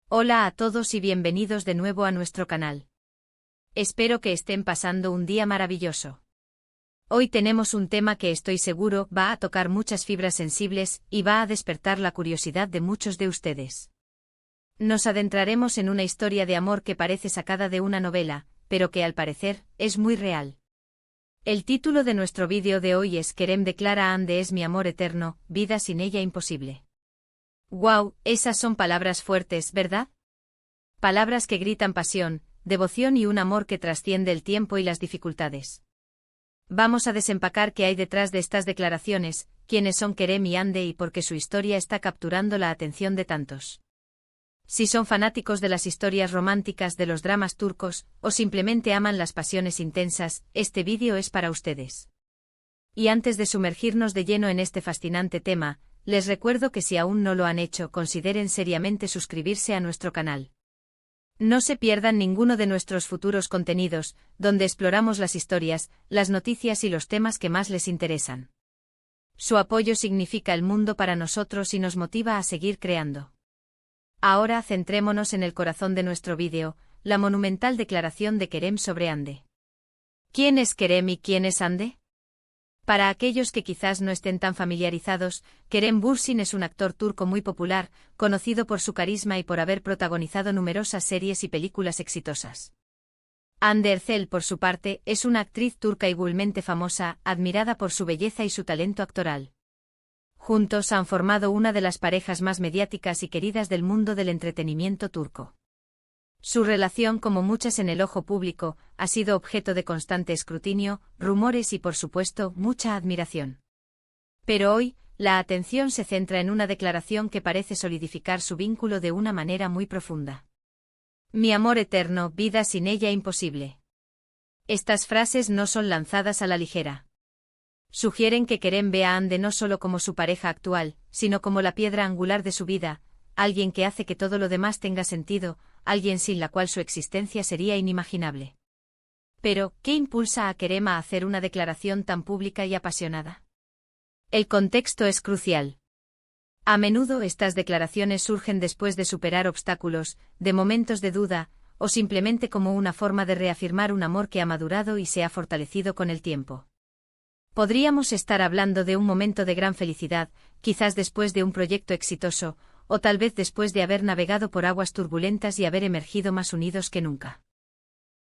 Hola a todos y bienvenidos de nuevo a nuestro canal. Espero que estén pasando un día maravilloso. Hoy tenemos un tema que estoy seguro va a tocar muchas fibras sensibles y va a despertar la curiosidad de muchos de ustedes. Nos adentraremos en una historia de amor que parece sacada de una novela, pero que al parecer es muy real. El título de nuestro vídeo de hoy es Kerem declara Ande es mi amor eterno, vida sin ella imposible. ¡Guau! Esas son palabras fuertes, ¿verdad? Palabras que gritan pasión, devoción y un amor que trasciende el tiempo y las dificultades. Vamos a desempacar qué hay detrás de estas declaraciones, quiénes son Kerem y Ande y por qué su historia está capturando la atención de tantos. Si son fanáticos de las historias románticas de los dramas turcos, o simplemente aman las pasiones intensas, este vídeo es para ustedes. Y antes de sumergirnos de lleno en este fascinante tema, les recuerdo que si aún no lo han hecho, consideren seriamente suscribirse a nuestro canal. No se pierdan ninguno de nuestros futuros contenidos, donde exploramos las historias, las noticias y los temas que más les interesan. Su apoyo significa el mundo para nosotros y nos motiva a seguir creando. Ahora centrémonos en el corazón de nuestro vídeo, la monumental declaración de Kerem sobre Ande. ¿Quién es Kerem y quién es Ande? Para aquellos que quizás no estén tan familiarizados, Kerem Bürsin es un actor turco muy popular, conocido por su carisma y por haber protagonizado numerosas series y películas exitosas. Hande Erçel, por su parte, es una actriz turca igualmente famosa, admirada por su belleza y su talento actoral. Juntos han formado una de las parejas más mediáticas y queridas del mundo del entretenimiento turco. Su relación, como muchas en el ojo público, ha sido objeto de constante escrutinio, rumores y, por supuesto, mucha admiración. Pero hoy, la atención se centra en una declaración que parece solidificar su vínculo de una manera muy profunda. Mi amor eterno, vida sin ella imposible. Estas frases no son lanzadas a la ligera. Sugieren que Kerem ve a Hande no solo como su pareja actual, sino como la piedra angular de su vida, alguien que hace que todo lo demás tenga sentido, alguien sin la cual su existencia sería inimaginable. Pero, ¿qué impulsa a Kerem a hacer una declaración tan pública y apasionada? El contexto es crucial. A menudo estas declaraciones surgen después de superar obstáculos, de momentos de duda, o simplemente como una forma de reafirmar un amor que ha madurado y se ha fortalecido con el tiempo. Podríamos estar hablando de un momento de gran felicidad, quizás después de un proyecto exitoso, o tal vez después de haber navegado por aguas turbulentas y haber emergido más unidos que nunca.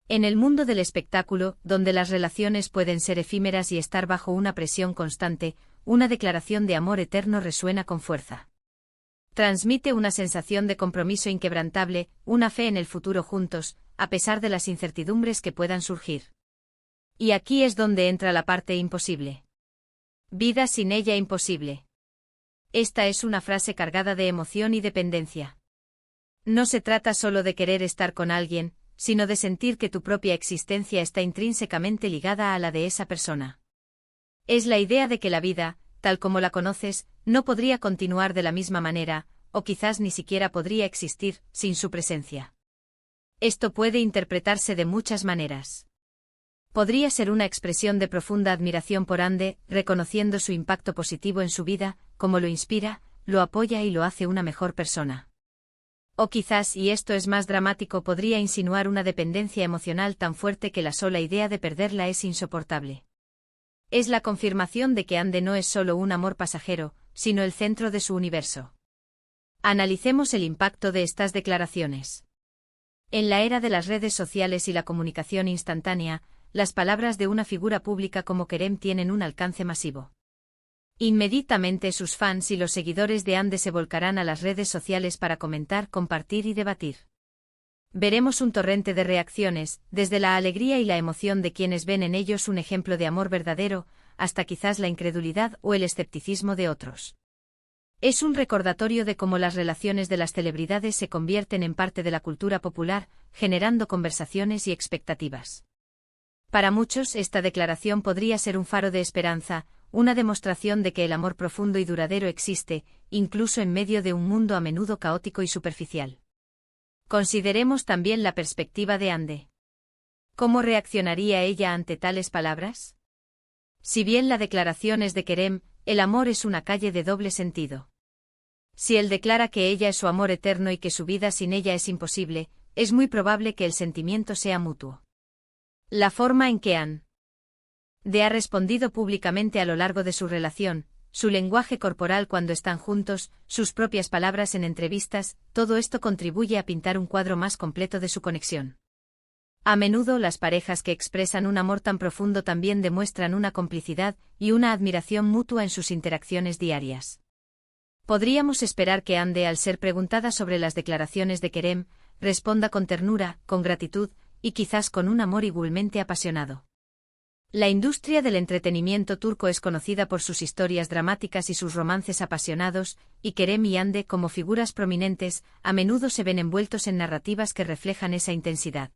En el mundo del espectáculo, donde las relaciones pueden ser efímeras y estar bajo una presión constante, una declaración de amor eterno resuena con fuerza. Transmite una sensación de compromiso inquebrantable, una fe en el futuro juntos, a pesar de las incertidumbres que puedan surgir. Y aquí es donde entra la parte imposible. Vida sin ella imposible. Esta es una frase cargada de emoción y dependencia. No se trata solo de querer estar con alguien, sino de sentir que tu propia existencia está intrínsecamente ligada a la de esa persona. Es la idea de que la vida, tal como la conoces, no podría continuar de la misma manera, o quizás ni siquiera podría existir, sin su presencia. Esto puede interpretarse de muchas maneras. Podría ser una expresión de profunda admiración por Hande, reconociendo su impacto positivo en su vida, como lo inspira, lo apoya y lo hace una mejor persona. O quizás, y esto es más dramático, podría insinuar una dependencia emocional tan fuerte que la sola idea de perderla es insoportable. Es la confirmación de que Hande no es solo un amor pasajero, sino el centro de su universo. Analicemos el impacto de estas declaraciones. En la era de las redes sociales y la comunicación instantánea, las palabras de una figura pública como Kerem tienen un alcance masivo. Inmediatamente sus fans y los seguidores de Hande se volcarán a las redes sociales para comentar, compartir y debatir. Veremos un torrente de reacciones, desde la alegría y la emoción de quienes ven en ellos un ejemplo de amor verdadero, hasta quizás la incredulidad o el escepticismo de otros. Es un recordatorio de cómo las relaciones de las celebridades se convierten en parte de la cultura popular, generando conversaciones y expectativas. Para muchos, esta declaración podría ser un faro de esperanza, una demostración de que el amor profundo y duradero existe, incluso en medio de un mundo a menudo caótico y superficial. Consideremos también la perspectiva de Hande. ¿Cómo reaccionaría ella ante tales palabras? Si bien la declaración es de Kerem, el amor es una calle de doble sentido. Si él declara que ella es su amor eterno y que su vida sin ella es imposible, es muy probable que el sentimiento sea mutuo. La forma en que Anne ha respondido públicamente a lo largo de su relación, su lenguaje corporal cuando están juntos, sus propias palabras en entrevistas, todo esto contribuye a pintar un cuadro más completo de su conexión. A menudo las parejas que expresan un amor tan profundo también demuestran una complicidad y una admiración mutua en sus interacciones diarias. Podríamos esperar que Anne, al ser preguntada sobre las declaraciones de Kerem, responda con ternura, con gratitud, y quizás con un amor igualmente apasionado. La industria del entretenimiento turco es conocida por sus historias dramáticas y sus romances apasionados, y Kerem y Hande, como figuras prominentes, a menudo se ven envueltos en narrativas que reflejan esa intensidad.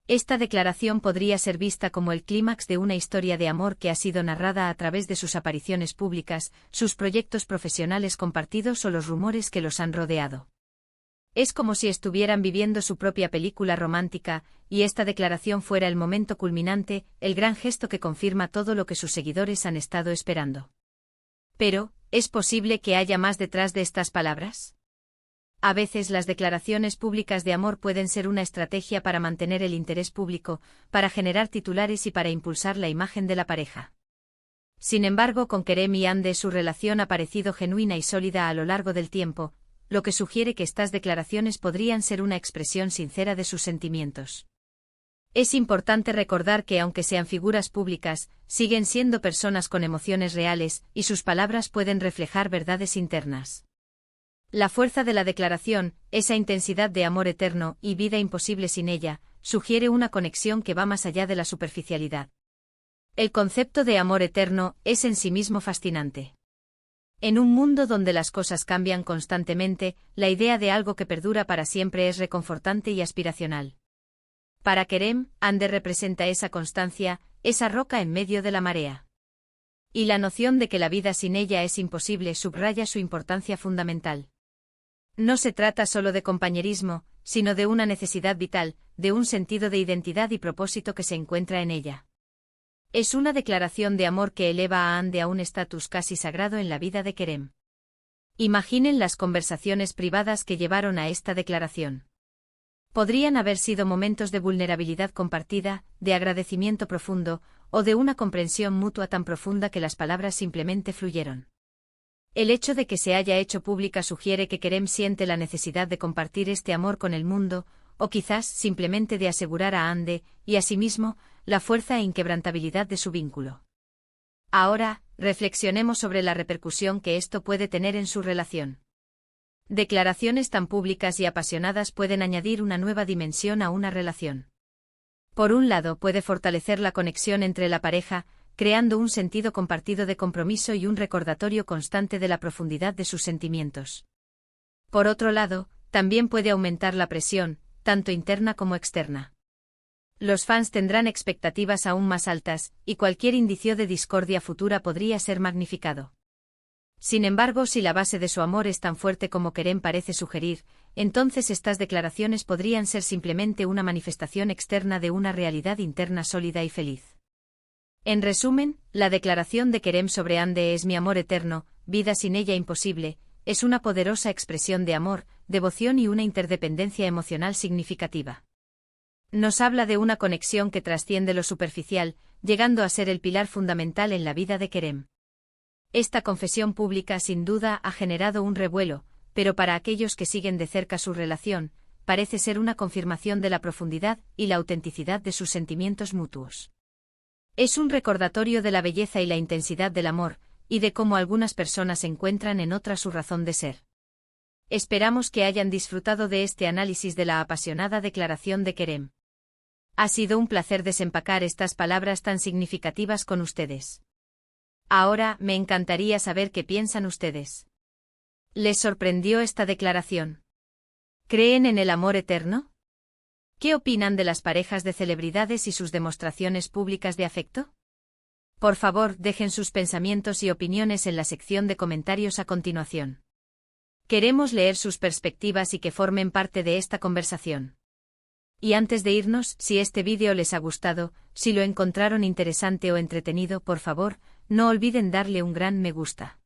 Esta declaración podría ser vista como el clímax de una historia de amor que ha sido narrada a través de sus apariciones públicas, sus proyectos profesionales compartidos o los rumores que los han rodeado. Es como si estuvieran viviendo su propia película romántica, y esta declaración fuera el momento culminante, el gran gesto que confirma todo lo que sus seguidores han estado esperando. Pero, ¿es posible que haya más detrás de estas palabras? A veces las declaraciones públicas de amor pueden ser una estrategia para mantener el interés público, para generar titulares y para impulsar la imagen de la pareja. Sin embargo, con Kerem y Hande su relación ha parecido genuina y sólida a lo largo del tiempo, lo que sugiere que estas declaraciones podrían ser una expresión sincera de sus sentimientos. Es importante recordar que aunque sean figuras públicas, siguen siendo personas con emociones reales, y sus palabras pueden reflejar verdades internas. La fuerza de la declaración, esa intensidad de amor eterno y vida imposible sin ella, sugiere una conexión que va más allá de la superficialidad. El concepto de amor eterno es en sí mismo fascinante. En un mundo donde las cosas cambian constantemente, la idea de algo que perdura para siempre es reconfortante y aspiracional. Para Kerem, Hande representa esa constancia, esa roca en medio de la marea. Y la noción de que la vida sin ella es imposible subraya su importancia fundamental. No se trata solo de compañerismo, sino de una necesidad vital, de un sentido de identidad y propósito que se encuentra en ella. Es una declaración de amor que eleva a Hande a un estatus casi sagrado en la vida de Kerem. Imaginen las conversaciones privadas que llevaron a esta declaración. Podrían haber sido momentos de vulnerabilidad compartida, de agradecimiento profundo, o de una comprensión mutua tan profunda que las palabras simplemente fluyeron. El hecho de que se haya hecho pública sugiere que Kerem siente la necesidad de compartir este amor con el mundo, o quizás simplemente de asegurar a Hande, y asimismo, la fuerza e inquebrantabilidad de su vínculo. Ahora, reflexionemos sobre la repercusión que esto puede tener en su relación. Declaraciones tan públicas y apasionadas pueden añadir una nueva dimensión a una relación. Por un lado, puede fortalecer la conexión entre la pareja, creando un sentido compartido de compromiso y un recordatorio constante de la profundidad de sus sentimientos. Por otro lado, también puede aumentar la presión, tanto interna como externa. Los fans tendrán expectativas aún más altas, y cualquier indicio de discordia futura podría ser magnificado. Sin embargo, si la base de su amor es tan fuerte como Kerem parece sugerir, entonces estas declaraciones podrían ser simplemente una manifestación externa de una realidad interna sólida y feliz. En resumen, la declaración de Kerem sobre Hande es mi amor eterno, vida sin ella imposible, es una poderosa expresión de amor, devoción y una interdependencia emocional significativa. Nos habla de una conexión que trasciende lo superficial, llegando a ser el pilar fundamental en la vida de Kerem. Esta confesión pública sin duda ha generado un revuelo, pero para aquellos que siguen de cerca su relación, parece ser una confirmación de la profundidad y la autenticidad de sus sentimientos mutuos. Es un recordatorio de la belleza y la intensidad del amor, y de cómo algunas personas encuentran en otras su razón de ser. Esperamos que hayan disfrutado de este análisis de la apasionada declaración de Kerem. Ha sido un placer desempacar estas palabras tan significativas con ustedes. Ahora, me encantaría saber qué piensan ustedes. ¿Les sorprendió esta declaración? ¿Creen en el amor eterno? ¿Qué opinan de las parejas de celebridades y sus demostraciones públicas de afecto? Por favor, dejen sus pensamientos y opiniones en la sección de comentarios a continuación. Queremos leer sus perspectivas y que formen parte de esta conversación. Y antes de irnos, si este vídeo les ha gustado, si lo encontraron interesante o entretenido, por favor, no olviden darle un gran me gusta.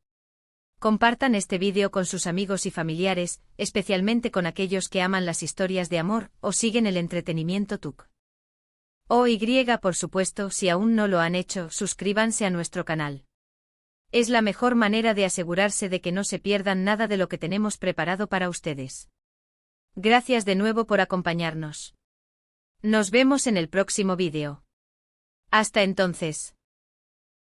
Compartan este vídeo con sus amigos y familiares, especialmente con aquellos que aman las historias de amor o siguen el entretenimiento TUC. Por supuesto, si aún no lo han hecho, suscríbanse a nuestro canal. Es la mejor manera de asegurarse de que no se pierdan nada de lo que tenemos preparado para ustedes. Gracias de nuevo por acompañarnos. Nos vemos en el próximo vídeo. Hasta entonces.